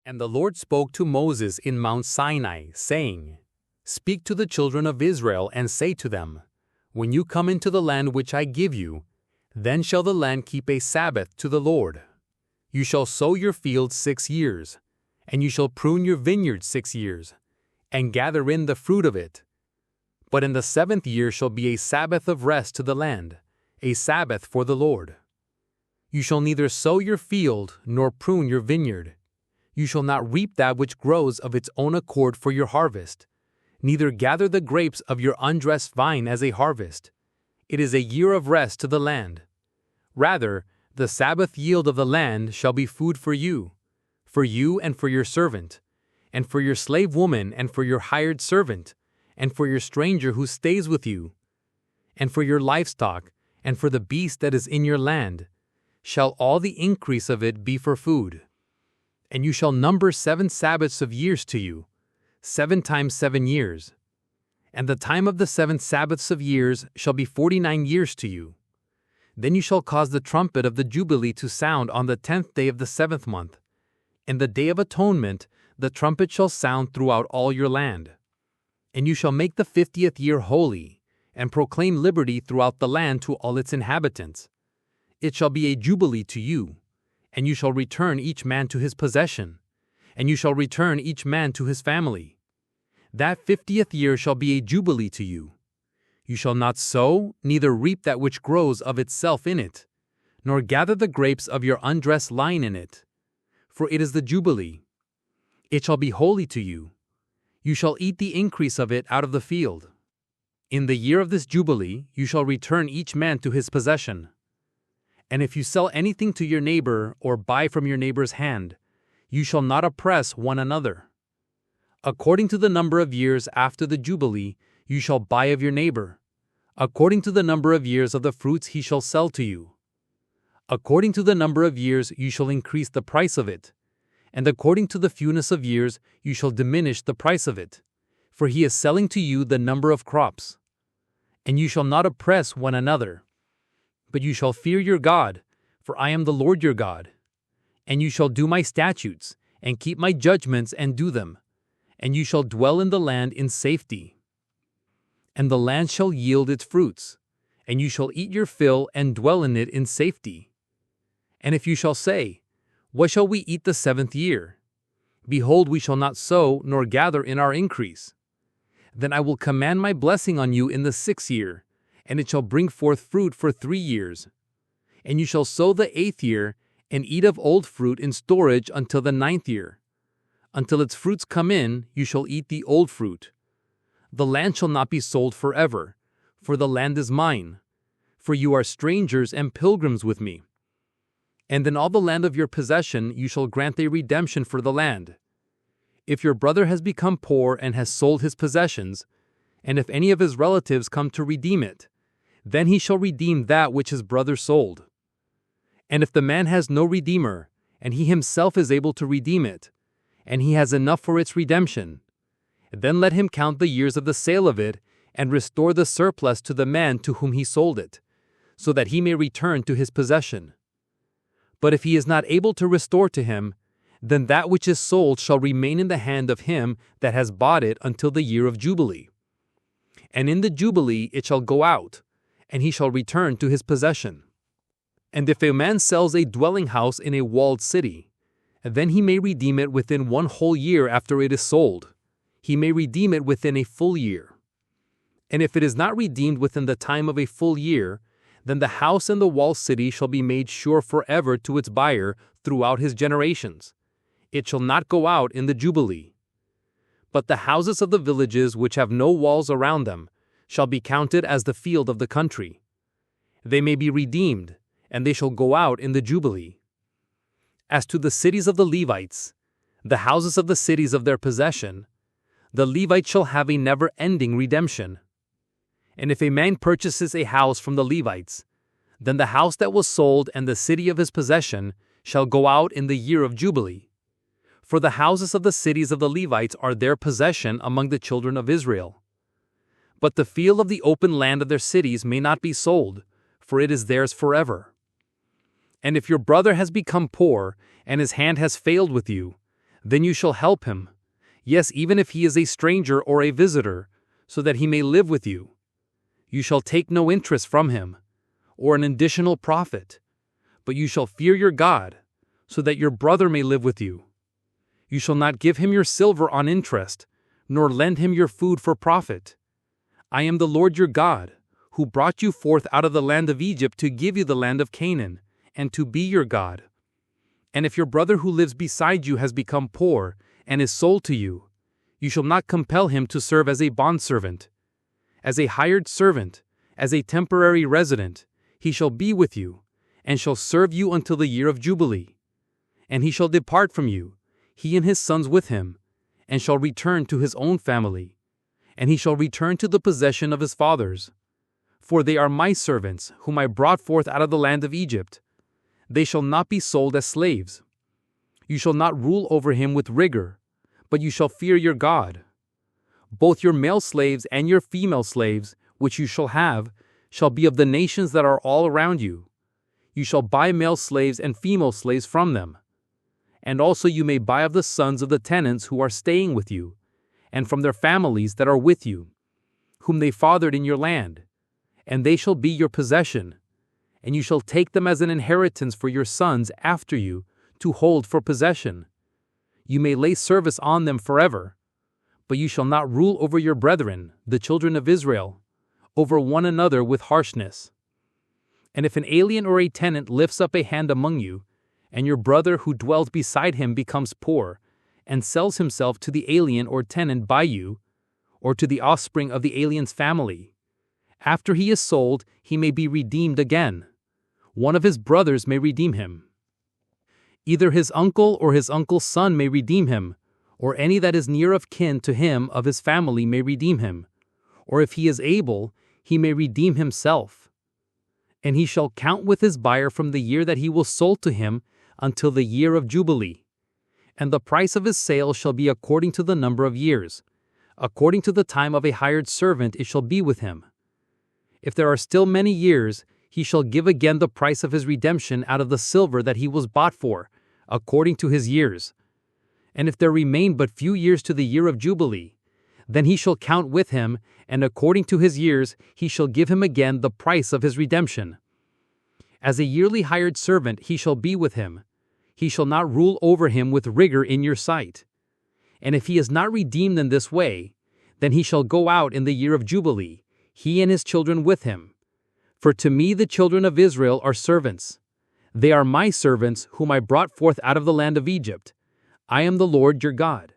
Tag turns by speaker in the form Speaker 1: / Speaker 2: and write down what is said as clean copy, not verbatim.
Speaker 1: And the Lord spoke to Moses in Mount Sinai, saying, Speak to the children of Israel and say to them, When you come into the land which I give you, then shall the land keep a Sabbath to the Lord. You shall sow your field 6 years, and you shall prune your vineyard 6 years, and gather in the fruit of it. But in the 7th year shall be a Sabbath of rest to the land, a Sabbath for the Lord. You shall neither sow your field nor prune your vineyard. You shall not reap that which grows of its own accord for your harvest, neither gather the grapes of your undressed vine as a harvest. It is a year of rest to the land. Rather, the Sabbath yield of the land shall be food for you and for your servant, and for your slave woman and for your hired servant, and for your stranger who stays with you, and for your livestock, and for the beast that is in your land, shall all the increase of it be for food. And you shall number 7 Sabbaths of years to you, 7 times 7 years. And the time of the 7 Sabbaths of years shall be 49 years to you. Then you shall cause the trumpet of the Jubilee to sound on the 10th day of the 7th month. In the day of atonement, the trumpet shall sound throughout all your land. And you shall make the 50th year holy, and proclaim liberty throughout the land to all its inhabitants. It shall be a jubilee to you, and you shall return each man to his possession, and you shall return each man to his family. That 50th year shall be a jubilee to you. You shall not sow, neither reap that which grows of itself in it, nor gather the grapes of your undressed vine in it, for it is the jubilee. It shall be holy to you. You shall eat the increase of it out of the field. In the year of this jubilee you shall return each man to his possession. And if you sell anything to your neighbor or buy from your neighbor's hand, you shall not oppress one another. According to the number of years after the jubilee you shall buy of your neighbor, according to the number of years of the fruits he shall sell to you. According to the number of years you shall increase the price of it, and according to the fewness of years you shall diminish the price of it, for he is selling to you the number of crops. And you shall not oppress one another, but you shall fear your God, for I am the Lord your God. And you shall do my statutes, and keep my judgments and do them, and you shall dwell in the land in safety. And the land shall yield its fruits, and you shall eat your fill and dwell in it in safety. And if you shall say, What shall we eat the 7th year? Behold, we shall not sow nor gather in our increase. Then I will command my blessing on you in the 6th year, and it shall bring forth fruit for 3 years. And you shall sow the 8th year, and eat of old fruit in storage until the 9th year. Until its fruits come in, you shall eat the old fruit. The land shall not be sold forever, for the land is mine. For you are strangers and pilgrims with me. And in all the land of your possession you shall grant a redemption for the land. If your brother has become poor and has sold his possessions, and if any of his relatives come to redeem it, then he shall redeem that which his brother sold. And if the man has no redeemer, and he himself is able to redeem it, and he has enough for its redemption, then let him count the years of the sale of it, and restore the surplus to the man to whom he sold it, so that he may return to his possession. But if he is not able to restore to him, then that which is sold shall remain in the hand of him that has bought it until the year of Jubilee. And in the Jubilee it shall go out, and he shall return to his possession. And if a man sells a dwelling house in a walled city, then he may redeem it within 1 whole year after it is sold. He may redeem it within a full year. And if it is not redeemed within the time of a full year, then the house and the walled city shall be made sure forever to its buyer throughout his generations. It shall not go out in the Jubilee. But the houses of the villages which have no walls around them shall be counted as the field of the country. They may be redeemed, and they shall go out in the Jubilee. As to the cities of the Levites, the houses of the cities of their possession, the Levites shall have a never-ending redemption. And if a man purchases a house from the Levites, then the house that was sold and the city of his possession shall go out in the year of Jubilee. For the houses of the cities of the Levites are their possession among the children of Israel. But the field of the open land of their cities may not be sold, for it is theirs forever. And if your brother has become poor, and his hand has failed with you, then you shall help him, yes, even if he is a stranger or a visitor, so that he may live with you. You shall take no interest from him, or an additional profit, but you shall fear your God, so that your brother may live with you. You shall not give him your silver on interest, nor lend him your food for profit. I am the Lord your God, who brought you forth out of the land of Egypt to give you the land of Canaan, and to be your God. And if your brother who lives beside you has become poor, and is sold to you, you shall not compel him to serve as a bondservant. As a hired servant, as a temporary resident, he shall be with you, and shall serve you until the year of Jubilee. And he shall depart from you, he and his sons with him, and shall return to his own family, and he shall return to the possession of his fathers. For they are my servants, whom I brought forth out of the land of Egypt. They shall not be sold as slaves. You shall not rule over him with rigor, but you shall fear your God. Both your male slaves and your female slaves, which you shall have, shall be of the nations that are all around you. You shall buy male slaves and female slaves from them. And also you may buy of the sons of the tenants who are staying with you, and from their families that are with you, whom they fathered in your land, and they shall be your possession, and you shall take them as an inheritance for your sons after you to hold for possession. You may lay service on them forever, but you shall not rule over your brethren, the children of Israel, over one another with harshness. And if an alien or a tenant lifts up a hand among you, and your brother who dwells beside him becomes poor, and sells himself to the alien or tenant by you, or to the offspring of the alien's family, after he is sold, he may be redeemed again. One of his brothers may redeem him. Either his uncle or his uncle's son may redeem him, or any that is near of kin to him of his family may redeem him, or if he is able, he may redeem himself. And he shall count with his buyer from the year that he was sold to him until the year of Jubilee. And the price of his sale shall be according to the number of years. According to the time of a hired servant it shall be with him. If there are still many years, he shall give again the price of his redemption out of the silver that he was bought for, according to his years. And if there remain but few years to the year of Jubilee, then he shall count with him, and according to his years he shall give him again the price of his redemption. As a yearly hired servant he shall be with him. He shall not rule over him with rigor in your sight. And if he is not redeemed in this way, then he shall go out in the year of Jubilee, he and his children with him. For to me the children of Israel are servants. They are my servants whom I brought forth out of the land of Egypt. I am the Lord your God.